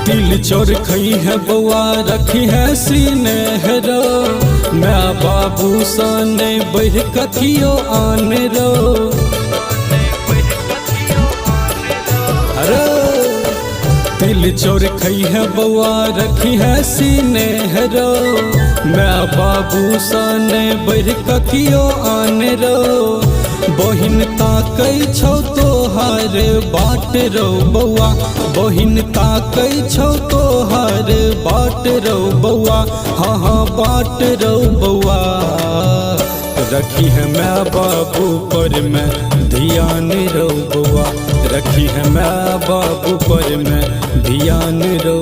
तिल चोर खई है बउआ रखी है सीने रो, मैं बाबू साने बढ़ कथियो आन रो। अरे तिल चोर खई है बउआ रखी है सीने रो, मैं बाबू साने बढ़ कथियो आन रो। बहिन ताकै छौ तोहार बाट रो बउआ, बहिन ताकै छौ तोहार बाट रो बउआ, हाँ हाँ बाट रो बउआ। रखी है मैं बाबू पर मैं ध्यान रो बउआ, रखी है मैं बाबू पर मैं ध्यान रो